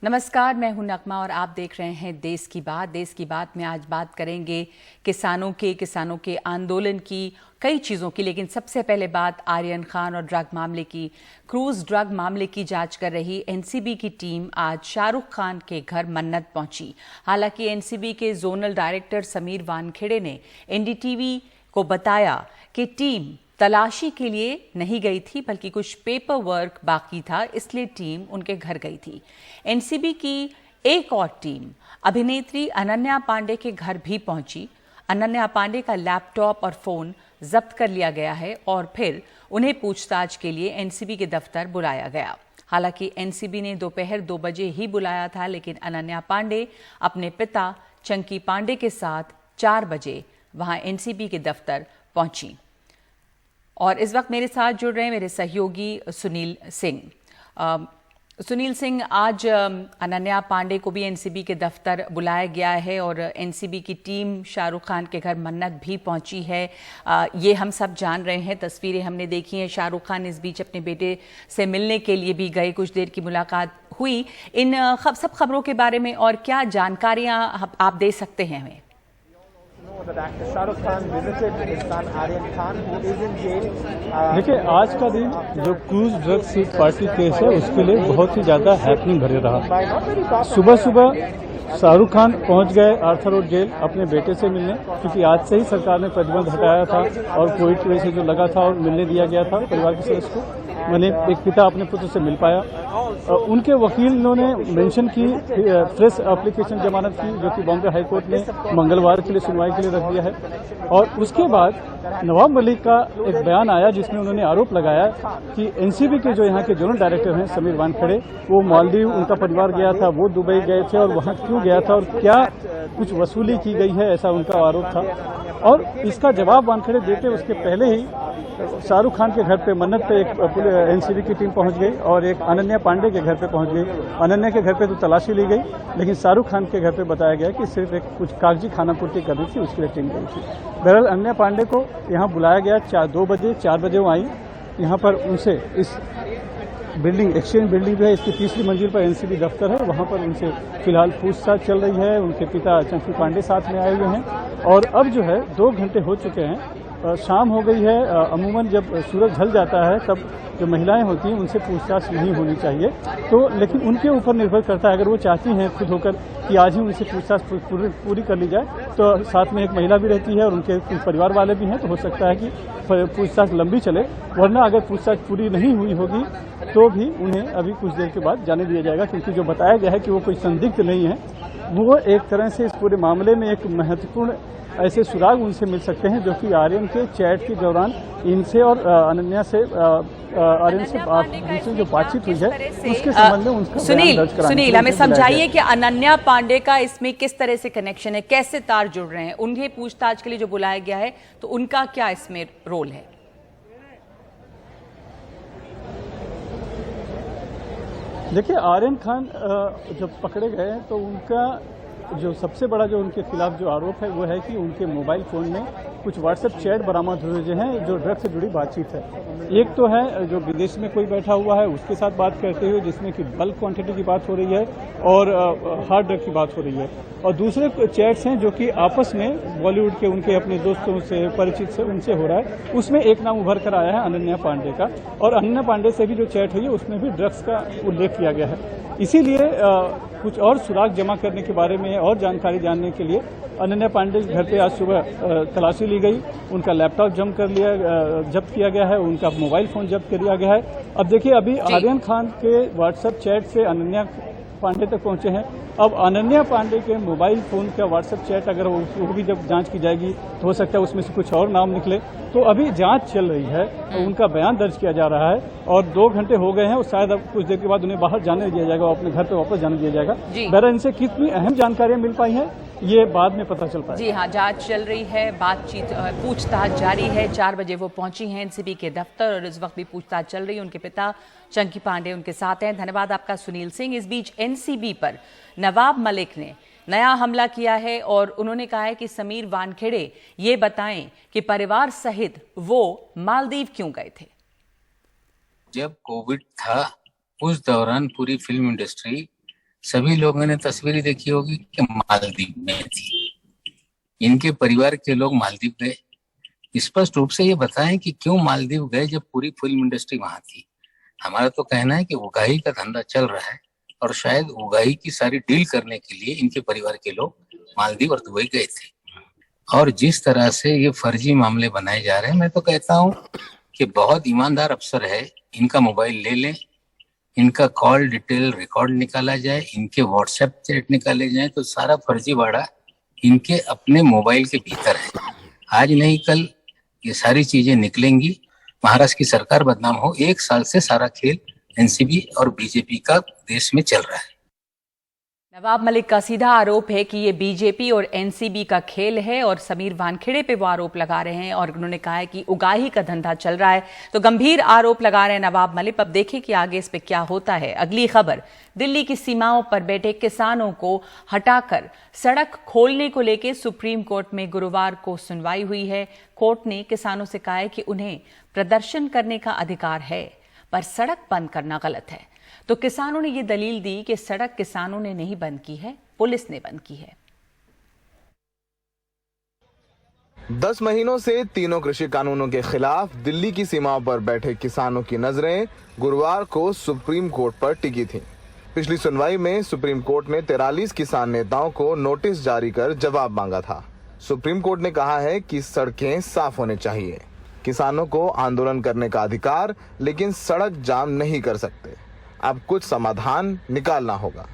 नमस्कार, मैं हूं नगमा और आप देख रहे हैं देश की बात। देश की बात में आज बात करेंगे किसानों के आंदोलन की, कई चीज़ों की, लेकिन सबसे पहले बात आर्यन खान और ड्रग मामले की। क्रूज ड्रग मामले की जांच कर रही एनसीबी की टीम आज शाहरुख खान के घर मन्नत पहुंची। हालांकि एनसीबी के जोनल डायरेक्टर समीर वानखेड़े ने एनडीटीवी को बताया कि टीम तलाशी के लिए नहीं गई थी, बल्कि कुछ पेपर वर्क बाकी था, इसलिए टीम उनके घर गई थी। एनसीबी की एक और टीम अभिनेत्री अनन्या पांडे के घर भी पहुंची। अनन्या पांडे का लैपटॉप और फोन जब्त कर लिया गया है और फिर उन्हें पूछताछ के लिए एनसीबी के दफ्तर बुलाया गया। हालांकि एनसीबी ने दोपहर 2 बजे ही बुलाया था, लेकिन अनन्या पांडे अपने पिता चंकी पांडे के साथ 4 बजे वहां एनसीबी के दफ्तर पहुंची। और इस वक्त मेरे साथ जुड़ रहे हैं मेरे सहयोगी सुनील सिंह। सुनील सिंह, आज अनन्या पांडे को भी एनसीबी के दफ्तर बुलाया गया है और एनसीबी की टीम शाहरुख खान के घर मन्नत भी पहुंची है। ये हम सब जान रहे हैं, तस्वीरें हमने देखी हैं। शाहरुख खान इस बीच अपने बेटे से मिलने के लिए भी गए, कुछ देर की मुलाकात हुई। इन सब खबरों के बारे में और क्या जानकारियां आप दे सकते हैं हमें? देखिए, आज का दिन जो क्रूज ड्रग्स पार्टी केस है उसके लिए बहुत ही ज्यादा हैपनिंग भरे रहा। सुबह सुबह शाहरुख खान पहुंच गए आर्थर रोड जेल अपने बेटे से मिलने, क्योंकि आज से ही सरकार ने प्रतिबंध हटाया था और कोविड की वजह से जो लगा था और मिलने दिया गया था परिवार के सदस्य को। मैंने एक पिता अपने पुत्र से मिल पाया। उनके वकीलों ने मेंशन की फ्रेश एप्लीकेशन जमानत की, जो कि बॉम्बे हाई कोर्ट ने मंगलवार के लिए सुनवाई के लिए रख दिया है। और उसके बाद नवाब मलिक का एक बयान आया जिसमें उन्होंने आरोप लगाया कि एनसीबी के जो यहाँ के जोनल डायरेक्टर हैं समीर वानखेड़े, वो मालदीव उनका परिवार गया था, वो दुबई गए थे और वहाँ क्यों गया था और क्या कुछ वसूली की गई है, ऐसा उनका आरोप था। और इसका जवाब वानखेड़े देते उसके पहले ही शाहरुख खान के घर पे मन्नत पे एक एनसीबी की टीम पहुंच गई और एक अनन्या पांडे के घर पे पहुंच गई। अनन्या के घर पे तो तलाशी ली गई, लेकिन शाहरुख खान के घर पे बताया गया कि सिर्फ एक कुछ कागजी खानापूर्ति करनी थी, उसके लिए टीम गई थी। बहरहाल अनन्या पांडे को यहाँ बुलाया गया 2 बजे, 4 बजे वो आई। यहाँ पर उनसे इस बिल्डिंग, एक्सचेंज बिल्डिंग जो है, इसकी तीसरी मंजिल पर एनसीबी दफ्तर है, वहाँ पर उनसे फिलहाल पूछताछ चल रही है। उनके पिता चंकी पांडे साथ में आए हुए हैं और अब जो है 2 घंटे हो चुके हैं, शाम हो गई है। अमूमन जब सूरज ढल जाता है तब जो महिलाएं होती हैं उनसे पूछताछ नहीं होनी चाहिए, तो लेकिन उनके ऊपर निर्भर करता है। अगर वो चाहती हैं खुद होकर कि आज ही उनसे पूछताछ पूरी कर ली जाए, तो साथ में एक महिला भी रहती है और उनके परिवार वाले भी हैं, तो हो सकता है कि पूछताछ लंबी चले। वरना अगर पूछताछ पूरी नहीं हुई होगी तो भी उन्हें अभी कुछ देर के बाद जाने दिया जाएगा, क्योंकि जो बताया गया है कि वो कोई संदिग्ध नहीं है। वो एक तरह से इस पूरे मामले में एक महत्वपूर्ण ऐसे सुराग उनसे मिल सकते हैं जो कि आर्यन के चैट के दौरान इनसे और अनन्या से आर्यन से जो बातचीत हुई है उसके संबंध में उनका सुनील हमें समझाइए कि अनन्या पांडे का इसमें किस तरह से कनेक्शन है, कैसे तार जुड़ रहे हैं? उन्हें पूछताछ के लिए जो बुलाया गया है, तो उनका क्या इसमें रोल है? देखिए, आर्यन खान जब पकड़े गए तो उनका जो सबसे बड़ा जो उनके खिलाफ जो आरोप है वो है कि उनके मोबाइल फोन में कुछ व्हाट्सएप चैट बरामद हुए हैं जो ड्रग से जुड़ी बातचीत है। एक तो है जो विदेश में कोई बैठा हुआ है उसके साथ बात करते हुए, जिसमें कि बल्क क्वांटिटी की बात हो रही है और हार्ड ड्रग की बात हो रही है। और दूसरे चैट्स हैं जो कि आपस में बॉलीवुड के उनके अपने दोस्तों से, परिचित से, उनसे हो रहा है। उसमें एक नाम उभर कर आया है अनन्या पांडे का, और अनन्या पांडे से भी जो चैट हुई है उसमें भी ड्रग्स का उल्लेख किया गया है। इसीलिए कुछ और सुराग जमा करने के बारे में और जानकारी जानने के लिए अनन्या पांडे के घर पे आज सुबह तलाशी ली गई। उनका लैपटॉप जब्त किया गया है, उनका मोबाइल फोन जब्त कर लिया गया है। अब देखिए, अभी आर्यन खान के व्हाट्सएप चैट से अनन्या पांडे तक पहुंचे हैं। अब अनन्या पांडे के मोबाइल फोन का व्हाट्सएप चैट अगर वो भी जब जांच की जाएगी तो हो सकता है उसमें से कुछ और नाम निकले। तो अभी जांच चल रही है, तो उनका बयान दर्ज किया जा रहा है और 2 घंटे हो गए हैं और शायद अब कुछ देर के बाद उन्हें बाहर जाने दिया जाएगा, अपने घर पे वापस जाने दिया जाएगा। बहरहाल इनसे कितनी अहम जानकारियां मिल पाई हैं ये बाद में पता चल पाएगा। जी हाँ, जांच चल रही है, बातचीत, पूछताछ जारी है। 4 बजे वो पहुंची हैं एनसीबी के दफ्तर और इस वक्त भी पूछताछ चल रही है। उनके पिता चंकी पांडे उनके साथ हैं। धन्यवाद आपका सुनील सिंह। इस बीच एनसीबी पर नवाब मलिक ने नया हमला किया है और उन्होंने कहा है कि समीर वानखेड़े ये बताएं कि परिवार सहित वो मालदीव क्यों गए थे। जब कोविड था उस दौरान पूरी फिल्म इंडस्ट्री सभी लोगों ने तस्वीरें देखी होगी कि मालदीव में थी। इनके परिवार के लोग मालदीव गए। स्पष्ट रूप से ये बताएं कि क्यों मालदीव गए जब पूरी फिल्म इंडस्ट्री वहां थी। हमारा तो कहना है कि उगाही का धंधा चल रहा है और शायद उगाही की सारी डील करने के लिए इनके परिवार के लोग मालदीव और दुबई गए थे। और जिस तरह से ये फर्जी मामले बनाए जा रहे हैं, मैं तो कहता हूँ कि बहुत ईमानदार अफसर है, इनका मोबाइल ले लें, इनका कॉल डिटेल रिकॉर्ड निकाला जाए, इनके व्हाट्सएप चैट निकाले जाए, तो सारा फर्जीवाड़ा इनके अपने मोबाइल के भीतर है। आज नहीं कल ये सारी चीजें निकलेंगी, महाराष्ट्र की सरकार बदनाम हो। 1 साल से सारा खेल एनसीबी और बीजेपी का देश में चल रहा है। नवाब मलिक का सीधा आरोप है कि ये बीजेपी और एनसीबी का खेल है और समीर वानखेड़े पे वो आरोप लगा रहे हैं और उन्होंने कहा है कि उगाही का धंधा चल रहा है। तो गंभीर आरोप लगा रहे हैं नवाब मलिक। अब देखें कि आगे इस पे क्या होता है। अगली खबर, दिल्ली की सीमाओं पर बैठे किसानों को हटाकर सड़क खोलने को लेकर सुप्रीम कोर्ट में गुरुवार को सुनवाई हुई है। कोर्ट ने किसानों से कहा है कि उन्हें प्रदर्शन करने का अधिकार है, पर सड़क बंद करना गलत है। तो किसानों ने यह दलील दी कि सड़क किसानों ने नहीं बंद की है, पुलिस ने बंद की है। 10 महीनों से तीनों कृषि कानूनों के खिलाफ दिल्ली की सीमाओं पर बैठे किसानों की नजरें गुरुवार को सुप्रीम कोर्ट पर टिकी थीं। पिछली सुनवाई में सुप्रीम कोर्ट ने 43 किसान नेताओं को नोटिस जारी कर जवाब मांगा था। सुप्रीम कोर्ट ने कहा है कि सड़कें साफ होने चाहिए, किसानों को आंदोलन करने का अधिकार, लेकिन सड़क जाम नहीं कर सकते। अब कुछ समाधान निकालना होगा।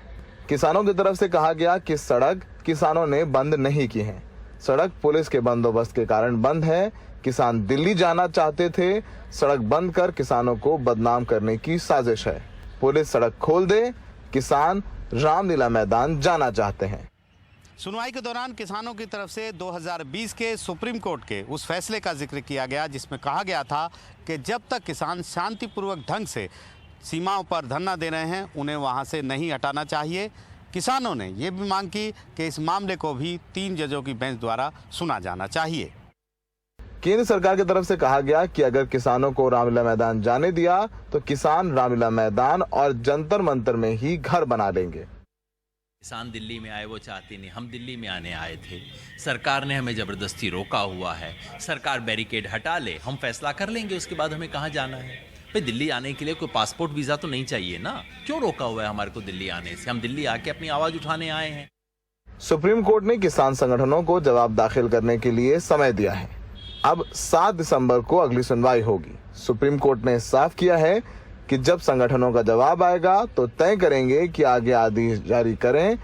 किसानों की तरफ से कहा गया कि सड़क किसानों ने बंद नहीं की है, सड़क पुलिस के बंदोबस्त के कारण बंद है। किसान दिल्ली जाना चाहते थे, सड़क बंद कर किसानों को बदनाम करने की साजिश है। पुलिस सड़क खोल दे, किसान रामलीला मैदान जाना चाहते हैं। सुनवाई के दौरान किसानों की तरफ से 2020 के सुप्रीम कोर्ट के उस फैसले का जिक्र किया गया जिसमें कहा गया था कि जब तक किसान शांतिपूर्वक ढंग से सीमाओं पर धरना दे रहे हैं, उन्हें वहां से नहीं हटाना चाहिए। किसानों ने यह भी मांग की कि इस मामले को भी 3 जजों की बेंच द्वारा सुना जाना चाहिए। केंद्र सरकार की तरफ से कहा गया कि अगर किसानों को रामलीला मैदान जाने दिया तो किसान रामलीला मैदान और जंतर मंतर में ही घर बना लेंगे। किसान दिल्ली में आए वो चाहते नहीं, हम दिल्ली में आने आए थे, सरकार ने हमें जबरदस्ती रोका हुआ है। सरकार बैरिकेड हटा ले, हम फैसला कर लेंगे, उसके बाद हमें कहाँ जाना है। भाई दिल्ली आने के लिए कोई पासपोर्ट वीजा तो नहीं चाहिए ना, क्यों रोका हुआ है हमारे को दिल्ली आने से? हम दिल्ली आके अपनी आवाज उठाने आए हैं। सुप्रीम कोर्ट ने किसान संगठनों को जवाब दाखिल करने के लिए समय दिया है। अब 7 दिसंबर को अगली सुनवाई होगी। सुप्रीम कोर्ट ने साफ किया है कि जब संगठनों का जवाब आएगा तो तय करेंगे कि आगे आदेश जारी करें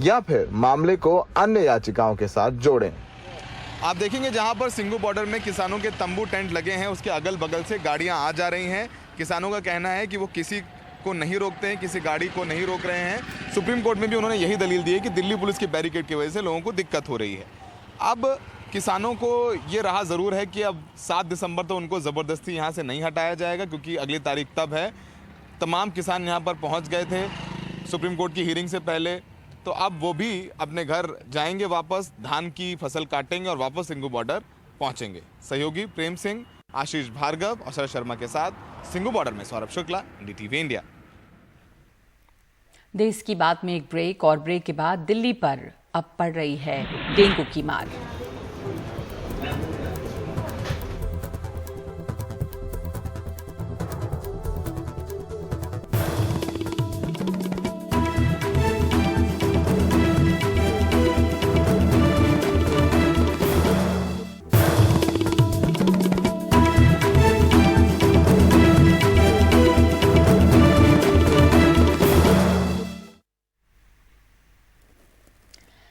या फिर मामले को अन्य याचिकाओं के साथ जोड़ें। आप देखेंगे जहां पर सिंगू बॉर्डर में किसानों के तंबू टेंट लगे हैं, उसके अगल बगल से गाड़ियां आ जा रही हैं। किसानों का कहना है कि वो किसी को नहीं रोकते हैं, किसी गाड़ी को नहीं रोक रहे हैं। सुप्रीम कोर्ट में भी उन्होंने यही दलील दी है कि दिल्ली पुलिस की बैरिकेड की वजह से लोगों को दिक्कत हो रही है। अब किसानों को ये रहा ज़रूर है कि अब 7 दिसंबर तो उनको ज़बरदस्ती यहाँ से नहीं हटाया जाएगा, क्योंकि अगली तारीख तब है। तमाम किसान यहाँ पर पहुँच गए थे सुप्रीम कोर्ट की हियरिंग से पहले, तो अब वो भी अपने घर जाएंगे, वापस धान की फसल काटेंगे और वापस सिंगू बॉर्डर पहुँचेंगे। सहयोगी प्रेम सिंह, आशीष भार्गव और शरद शर्मा के साथ सिंगू बॉर्डर में सौरभ शुक्ला, NDTV इंडिया। देश की बात में एक ब्रेक, और ब्रेक के बाद दिल्ली पर अब पड़ रही है डेंगू की मार।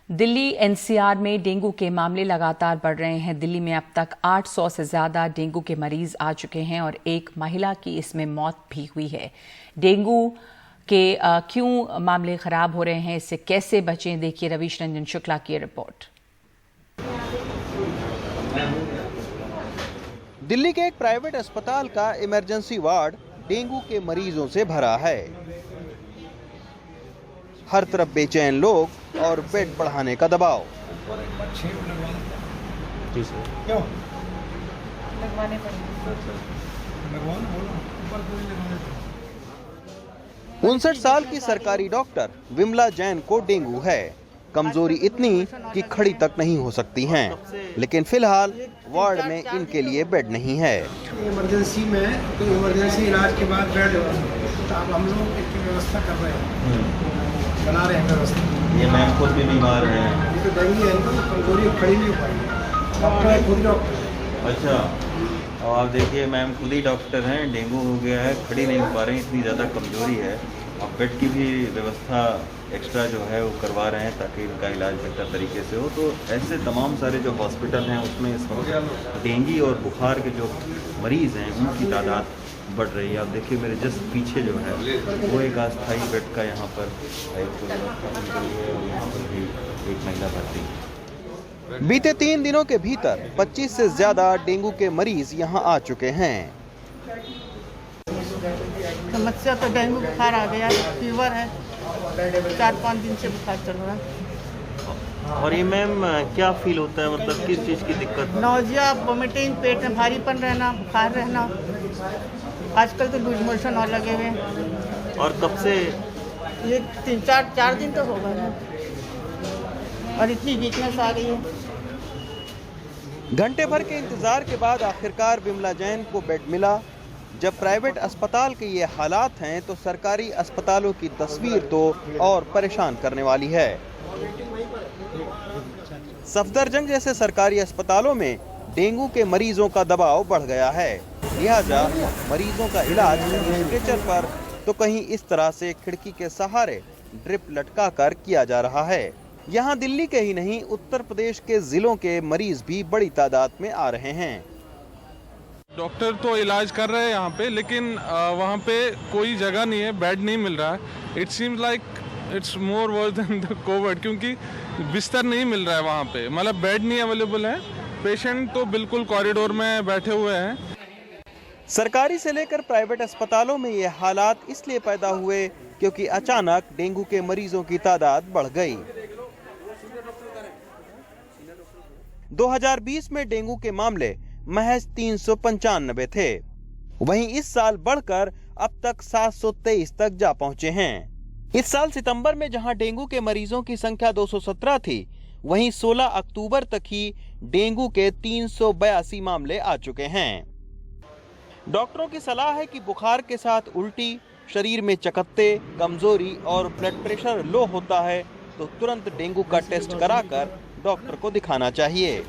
दिल्ली NCR में डेंगू के मामले लगातार बढ़ रहे हैं। दिल्ली में अब तक 800 से ज्यादा डेंगू के मरीज आ चुके हैं और एक महिला की इसमें मौत भी हुई है। डेंगू के क्यों मामले खराब हो रहे हैं, इससे कैसे बचें, देखिए रवीश रंजन शुक्ला की रिपोर्ट। दिल्ली के एक प्राइवेट अस्पताल का इमरजेंसी वार्ड डेंगू के मरीजों से भरा है। हर तरफ बेचैन लोग और बेड बढ़ाने का दबाव। 59 साल की सरकारी डॉक्टर विमला जैन को डेंगू है। कमजोरी इतनी कि खड़ी तक नहीं हो सकती हैं, लेकिन फिलहाल वार्ड में इनके लिए बेड नहीं है। इमरजेंसी में तो इमरजेंसी इलाज के बाद बेड हम लोग इसकी व्यवस्था कर रहे हैं, बना रहे हैं व्यवस्था। ये मैम खुद भी बीमार हैं। ये तो डेंगू है, कमजोरी खड़ी नहीं हो पाएगी। डॉक्टर खुद डॉक्टर। अच्छा, अब आप देखिए मैम खुद ही डॉक्टर हैं, डेंगू हो गया है, खड़ी नहीं हो पा रही, इतनी ज़्यादा कमजोरी है। अब बेड की भी व्यवस्था एक्स्ट्रा जो है वो करवा रहे हैं ताकि इनका इलाज बेहतर तरीके से हो। तो ऐसे तमाम सारे जो हॉस्पिटल हैं उसमें इस वक्त डेंगू और बुखार के जो मरीज़ हैं उनकी तादाद बढ़ रही है। आप देखिए मेरे जस्ट पीछे जो है वो एक अस्थायी बेड का यहाँ पर एक व्यवस्था है और यहाँ पर भी एक महिला भर्ती है। बीते 3 दिनों के भीतर 25 से ज्यादा डेंगू के मरीज यहाँ आ चुके हैं। समस्या तो डेंगू बुखार आ गया, फीवर है, 4-5 दिन से बुखार चल रहा है। और ये मैम क्या फील होता है, मतलब किस चीज़ की दिक्कत? नौजिया, वोमिटिंग, पेट में भारीपन रहना, बुखार रहना, आजकल तो लूज मोशन और लगे हुए हैं। और कब से? ये 3-4 दिन तो हो गए हैं और इतनी वीकनेस आ गई है। घंटे भर के इंतजार के बाद आखिरकार विमला जैन को बेड मिला। जब प्राइवेट अस्पताल के ये हालात हैं तो सरकारी अस्पतालों की तस्वीर तो और परेशान करने वाली है। सफदरजंग जैसे सरकारी अस्पतालों में डेंगू के मरीजों का दबाव बढ़ गया है, लिहाजा मरीजों का इलाज स्ट्रेचर पर तो कहीं इस तरह से खिड़की के सहारे ड्रिप लटका कर किया जा रहा है। यहाँ दिल्ली के ही नहीं उत्तर प्रदेश के जिलों के मरीज भी बड़ी तादाद में आ रहे हैं। डॉक्टर तो इलाज कर रहे हैं यहाँ पे, लेकिन वहाँ पे कोई जगह नहीं है, बेड नहीं मिल रहा है। It seems like it's more worse than the Covid, क्योंकि बिस्तर नहीं मिल रहा है वहाँ पे, मतलब बेड नहीं अवेलेबल है। पेशेंट तो बिल्कुल कॉरिडोर में बैठे हुए हैं। सरकारी से लेकर प्राइवेट अस्पतालों में ये हालात इसलिए पैदा हुए क्योंकि अचानक डेंगू के मरीजों की तादाद बढ़ गई। 2020 में डेंगू के मामले महज 395 थे, वहीं इस साल बढ़कर अब तक 723 तक जा पहुंचे हैं। इस साल सितंबर में जहां डेंगू के मरीजों की संख्या 217 थी, वहीं 16 अक्टूबर तक ही डेंगू के 382 मामले आ चुके हैं। डॉक्टरों की सलाह है कि बुखार के साथ उल्टी, शरीर में चकत्ते, कमजोरी और ब्लड प्रेशर लो होता है तो तुरंत डेंगू का टेस्ट कराकर डॉक्टर को दिखाना चाहिए।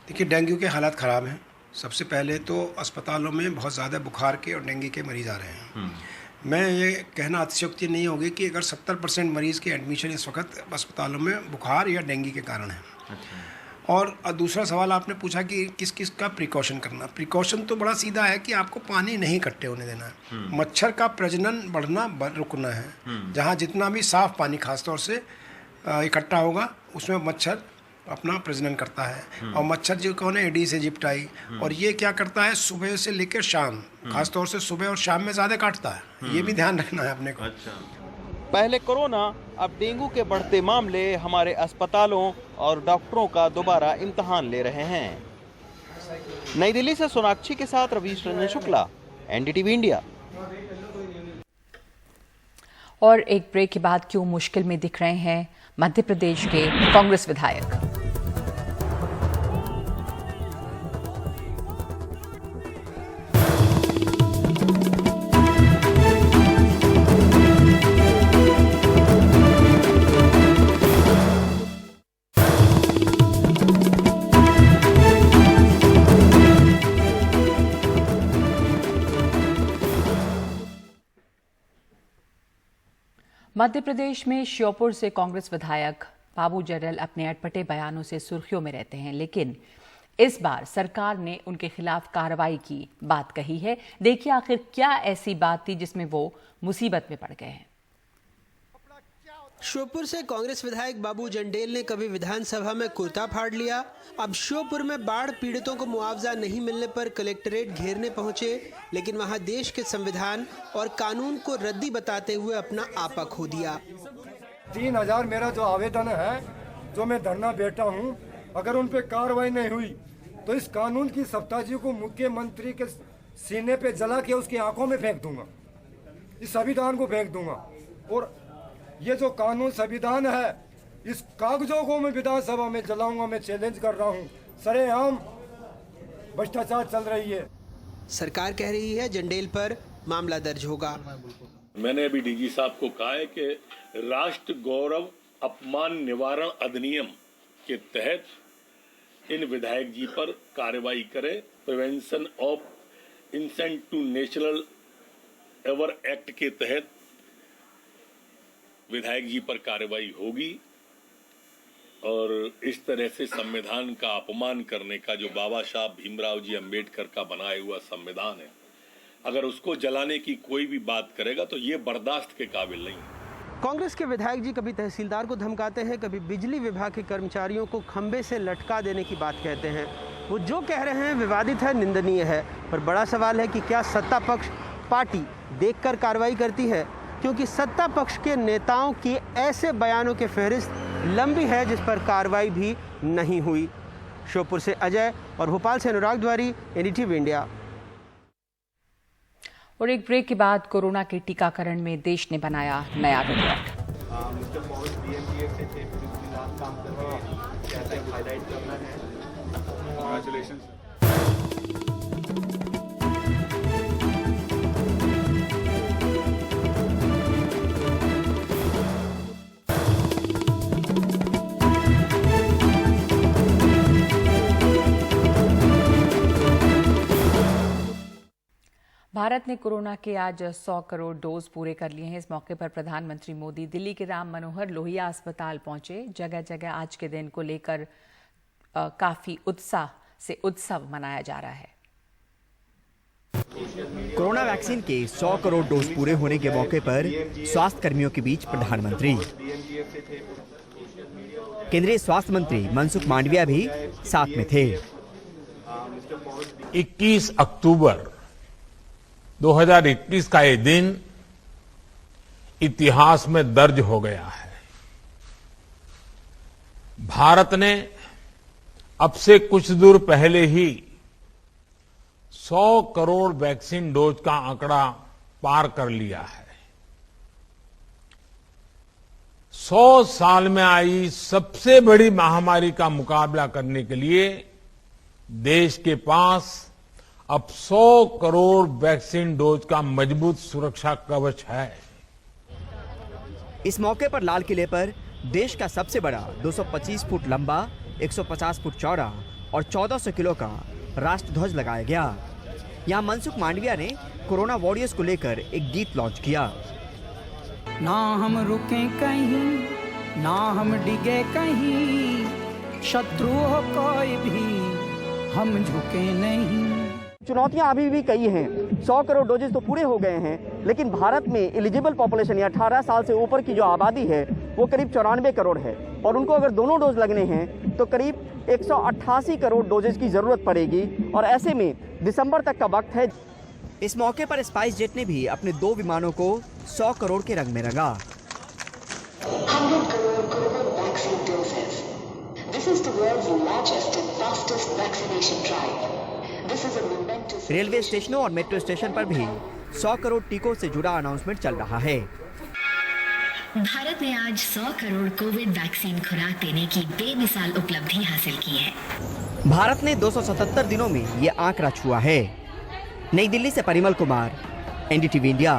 देखिए, डेंगू के हालात ख़राब हैं। सबसे पहले तो अस्पतालों में बहुत ज़्यादा बुखार के और डेंगू के मरीज़ आ रहे हैं। मैं ये कहना अतिशयोक्ति नहीं होगी कि अगर 70% मरीज़ के एडमिशन इस वक्त अस्पतालों में बुखार या डेंगू के कारण है। और दूसरा सवाल आपने पूछा कि किस किस का प्रिकॉशन करना। प्रिकॉशन तो बड़ा सीधा है कि आपको पानी नहीं इकट्ठे होने देना है, मच्छर का प्रजनन बढ़ना रुकना है। जहाँ जितना भी साफ़ पानी खासतौर से इकट्ठा होगा उसमें मच्छर अपना प्रजनन करता है। और मच्छर जो कौन है, एडीज इजिप्टाई, और ये क्या करता है सुबह से लेकर शाम, खासतौर से सुबह और शाम में ज़्यादा काटता है। ये भी ध्यान रखना है अपने को। पहले कोरोना, अब डेंगू के बढ़ते मामले हमारे अस्पतालों और डॉक्टरों का दोबारा इम्तिहान ले रहे हैं। नई दिल्ली से सोनाक्षी के साथ रवीश रंजन शुक्ला, एनडीटीवी इंडिया। और एक ब्रेक के बाद क्यों मुश्किल में दिख रहे हैं मध्य प्रदेश के कांग्रेस विधायक। मध्य प्रदेश में श्योपुर से कांग्रेस विधायक बाबू जरल अपने अटपटे बयानों से सुर्खियों में रहते हैं, लेकिन इस बार सरकार ने उनके खिलाफ कार्रवाई की बात कही है। देखिए आखिर क्या ऐसी बात थी जिसमें वो मुसीबत में पड़ गए हैं। श्योपुर से कांग्रेस विधायक बाबू जंडेल ने कभी विधानसभा में कुर्ता फाड़ लिया, अब श्योपुर में बाढ़ पीड़ितों को मुआवजा नहीं मिलने पर कलेक्ट्रेट घेरने पहुंचे, लेकिन वहां देश के संविधान और कानून को रद्दी बताते हुए अपना आपा खो दिया। 3000 मेरा जो आवेदन है, जो मैं धरना बैठा हूं, अगर उन पे कार्रवाई नहीं हुई तो इस कानून की सप्ताजी को मुख्यमंत्री के सीने पे जला के उसकी आंखों में फेंक दूंगा। इस संविधान को फेंक दूंगा। और ये जो कानून संविधान है, इस कागजों को मैं विधानसभा में जलाऊंगा। मैं चैलेंज कर रहा हूँ। सरेआम भ्रष्टाचार चल रही है। सरकार कह रही है जंडेल पर मामला दर्ज होगा। मैंने अभी डीजी साहब को कहा है कि राष्ट्र गौरव अपमान निवारण अधिनियम के तहत इन विधायक जी पर कार्रवाई करे। Prevention of insult to national honour act के तहत विधायक जी पर कार्रवाई होगी। और इस तरह से संविधान का अपमान करने का जो बाबा साहब भीमराव जी अंबेडकर का बनाया हुआ संविधान है, अगर उसको जलाने की कोई भी बात करेगा तो ये बर्दाश्त के काबिल नहीं है। कांग्रेस के विधायक जी कभी तहसीलदार को धमकाते हैं, कभी बिजली विभाग के कर्मचारियों को खंबे से लटका देने की बात कहते हैं। वो जो कह रहे हैं विवादित है, निंदनीय है, पर बड़ा सवाल है कि क्या सत्ता पक्ष पार्टी देखकर कार्रवाई करती है? क्योंकि सत्ता पक्ष के नेताओं की ऐसे बयानों की फहरिस्त लंबी है जिस पर कार्रवाई भी नहीं हुई। श्योपुर से अजय और भोपाल से अनुराग द्वारी, एनडीटीवी इंडिया। और एक ब्रेक के बाद कोरोना के टीकाकरण में देश ने बनाया नया रिकॉर्ड। भारत ने कोरोना के आज 100 करोड़ डोज पूरे कर लिए हैं। इस मौके पर प्रधानमंत्री मोदी दिल्ली के राम मनोहर लोहिया अस्पताल पहुंचे। जगह जगह आज के दिन को लेकर काफी उत्साह से उत्सव मनाया जा रहा है। कोरोना वैक्सीन के 100 करोड़ डोज पूरे होने के मौके पर स्वास्थ्य कर्मियों के बीच प्रधानमंत्री, केंद्रीय स्वास्थ्य मंत्री मनसुख मांडविया भी साथ में थे। 21 अक्टूबर 2021 का ये दिन इतिहास में दर्ज हो गया है। भारत ने अब से कुछ दूर पहले ही 100 करोड़ वैक्सीन डोज का आंकड़ा पार कर लिया है। 100 साल में आई सबसे बड़ी महामारी का मुकाबला करने के लिए देश के पास अब 100 करोड़ वैक्सीन डोज का मजबूत सुरक्षा कवच है। इस मौके पर लाल किले पर देश का सबसे बड़ा 225 फुट लंबा, 150 फुट चौड़ा और 1400 किलो का राष्ट्र ध्वज लगाया गया। यहाँ मनसुख मांडविया ने कोरोना वॉरियर्स को लेकर एक गीत लॉन्च किया। ना हम रुके कहीं, ना हम डिगे कहीं, शत्रु हो कोई भी हम झुके नहीं। चुनौतियां अभी भी कई हैं। 100 करोड़ डोजेज तो पूरे हो गए हैं, लेकिन भारत में एलिजिबल पॉपुलेशन या 18 साल से ऊपर की जो आबादी है वो करीब 94 करोड़ है और उनको अगर दोनों डोज लगने हैं तो करीब 188 करोड़ डोजेज की जरूरत पड़ेगी और ऐसे में दिसंबर तक का वक्त है। इस मौके पर स्पाइस जेट ने भी अपने 2 विमानों को 100 करोड़ के रंग में रंगा। 100 crore Covid vaccine doses. This is the world's largest and fastest vaccination drive. Railway स्टेशनों और मेट्रो स्टेशन पर भी 100 करोड़ टीकों से जुड़ा अनाउंसमेंट चल रहा है। भारत ने आज 100 करोड़ कोविड वैक्सीन खुराक देने की बेमिसाल उपलब्धि हासिल की है। भारत ने 277 दिनों में ये आंकड़ा छुआ है। नई दिल्ली से परिमल कुमार, एनडीटीवी इंडिया।